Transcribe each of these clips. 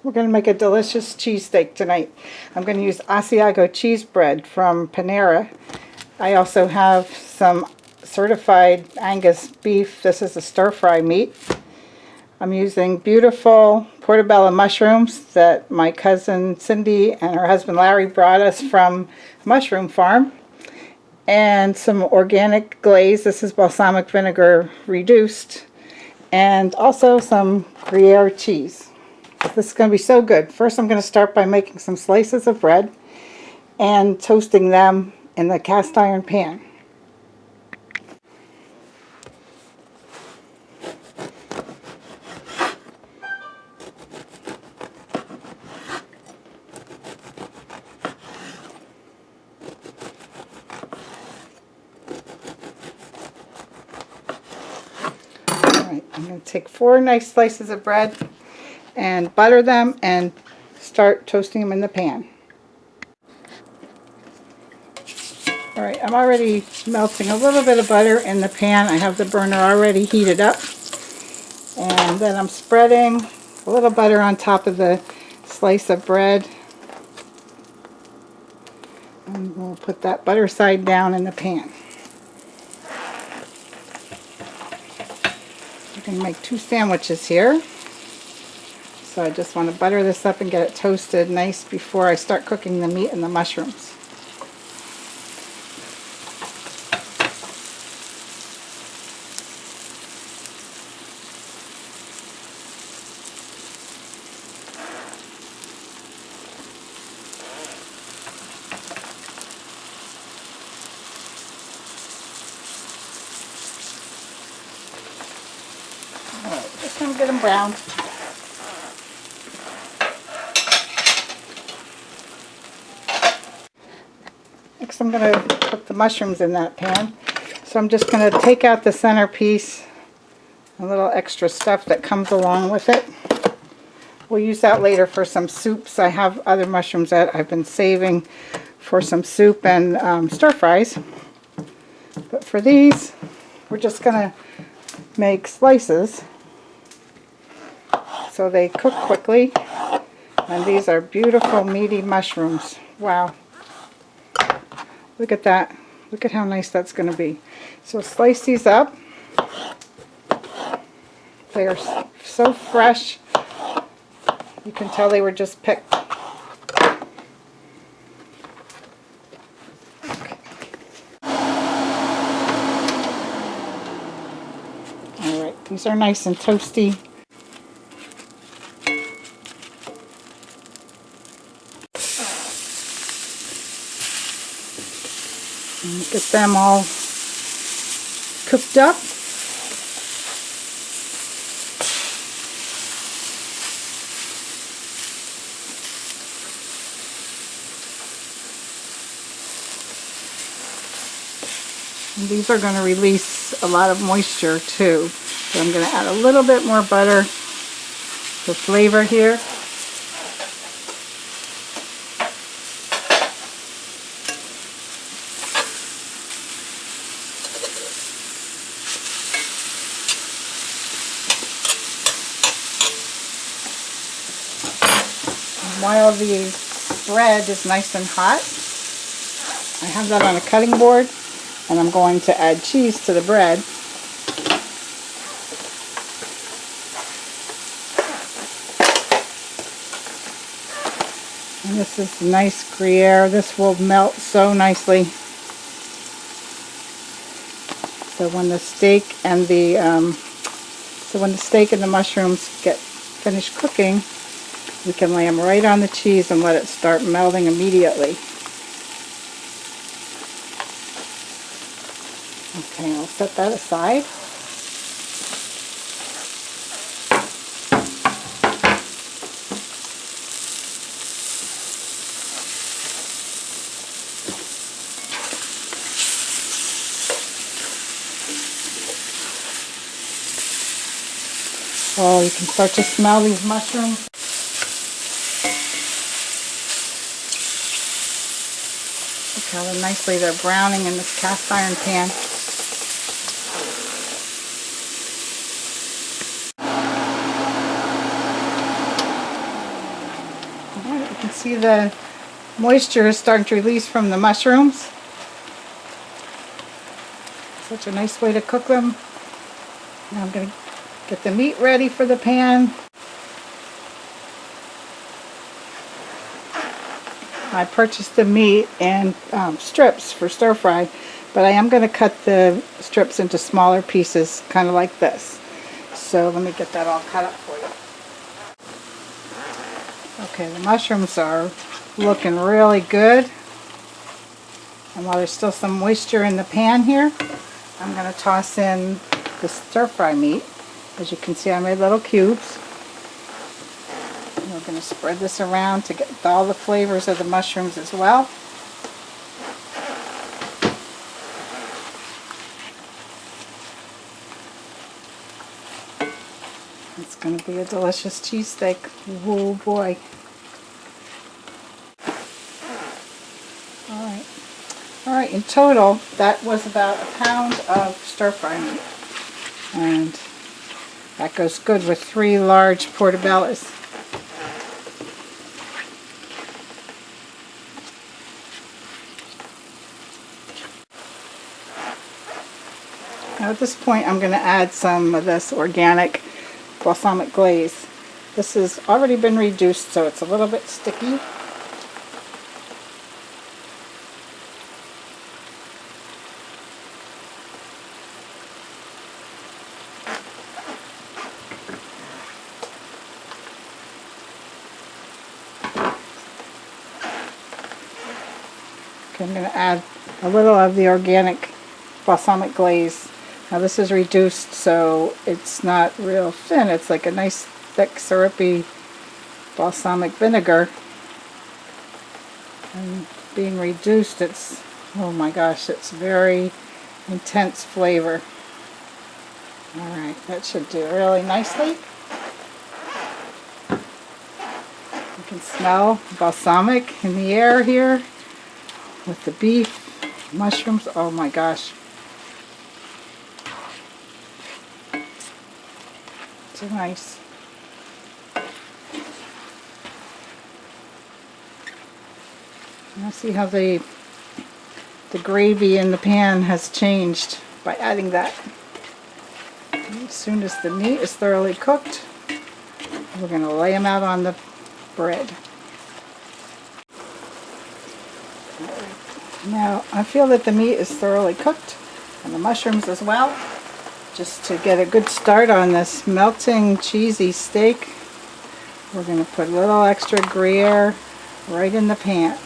We're going to make a delicious cheesesteak tonight. I'm going to use Asiago cheese bread from Panera. I also have some certified Angus beef. This is a stir-fry meat. I'm using beautiful Portabella mushrooms that my cousin Cindy and her husband Larry brought us from a mushroom farm. And some organic glaze. This is balsamic vinegar reduced. And also some Gruyere cheese. This is going to be so good. First I'm going to start by making some slices of bread and toasting them in the cast iron pan. Alright, I'm going to take 4 nice slices of bread and butter them and start toasting them in the pan. Alright, I'm already melting a little bit of butter in the pan. I have the burner already heated up. And then I'm spreading a little butter on top of the slice of bread. And we'll put that butter side down in the pan. You can make 2 sandwiches here. So I just want to butter this up and get it toasted nice before I start cooking the meat and the mushrooms. Alright, just going to get them browned. Next I'm going to cook the mushrooms in that pan. So I'm just going to take out the centerpiece, a little extra stuff that comes along with it. We'll use that later for some soups. I have other mushrooms that I've been saving for some soup and stir fries. But for these, we're just going to make slices so they cook quickly. And these are beautiful meaty mushrooms. Wow. Look at that. Look at how nice that's going to be. So slice these up. They are so fresh. You can tell they were just picked. Alright, these are nice and toasty. Get them all cooked up. And these are going to release a lot of moisture too. So I'm going to add a little bit more butter for flavor here. While the bread is nice and hot, I have that on a cutting board, and I'm going to add cheese to the bread. And this is nice Gruyere. This will melt so nicely. So when the steak and the mushrooms get finished cooking, we can lay them right on the cheese and let it start melting immediately. Okay, I'll set that aside. Oh, you can start to smell these mushrooms. Look how nicely they're browning in this cast iron pan. see the moisture is starting to release from the mushrooms. Such a nice way to cook them. Now I'm going to get the meat ready for the pan. I purchased the meat in strips for stir fry, but I am going to cut the strips into smaller pieces, kind of like this. So let me get that all cut up for you. Okay, the mushrooms are looking really good. And while there's still some moisture in the pan here, I'm going to toss in the stir fry meat. As you can see, I made little cubes. And we're going to spread this around to get all the flavors of the mushrooms as well. It's going to be a delicious cheesesteak. Oh boy. Alright, in total, that was about a pound of stir-fry meat. And that goes good with 3 large portabellas. Now at this point, I'm going to add some of this organic balsamic glaze. This has already been reduced, so it's a little bit sticky. Okay, I'm going to add a little of the organic balsamic glaze. Now this is reduced, so it's not real thin. It's like a nice thick syrupy balsamic vinegar. And being reduced, it's, oh my gosh, it's very intense flavor. Alright, that should do really nicely. You can smell balsamic in the air here with the beef, mushrooms. Oh my gosh. So nice. Now see how the gravy in the pan has changed by adding that. And as soon as the meat is thoroughly cooked, we're going to lay them out on the bread. Now I feel that the meat is thoroughly cooked and the mushrooms as well. Just to get a good start on this melting cheesy steak, we're going to put a little extra Gruyere right in the pan.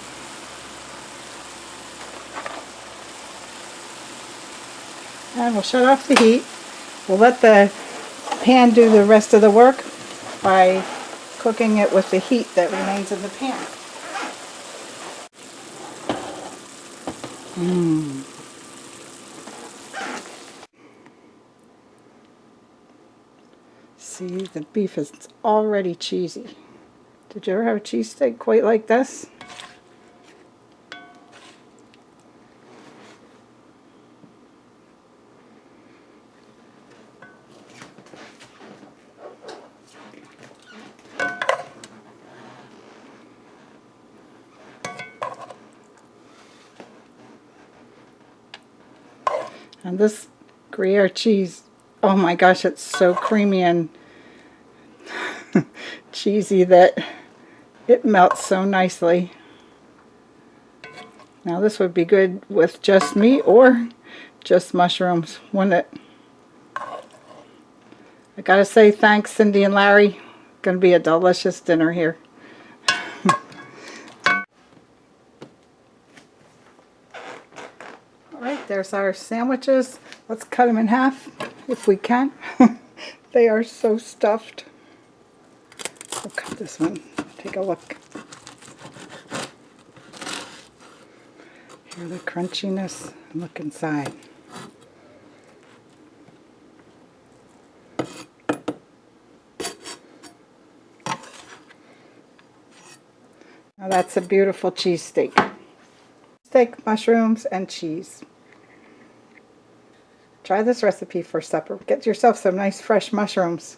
And we'll shut off the heat. We'll let the pan do the rest of the work by cooking it with the heat that remains in the pan. See, the beef is already cheesy. Did you ever have a cheesesteak quite like this? And this Gruyere cheese, oh my gosh, it's so creamy and cheesy that it melts so nicely. Now this would be good with just meat or just mushrooms, wouldn't it? I gotta say thanks, Cindy and Larry. Gonna be a delicious dinner here. Alright, there's our sandwiches. Let's cut them in half if we can. They are so stuffed. We'll cut this one. Take a look. Hear the crunchiness. Look inside. Now that's a beautiful cheesesteak. Steak, mushrooms, and cheese. Try this recipe for supper. Get yourself some nice fresh mushrooms.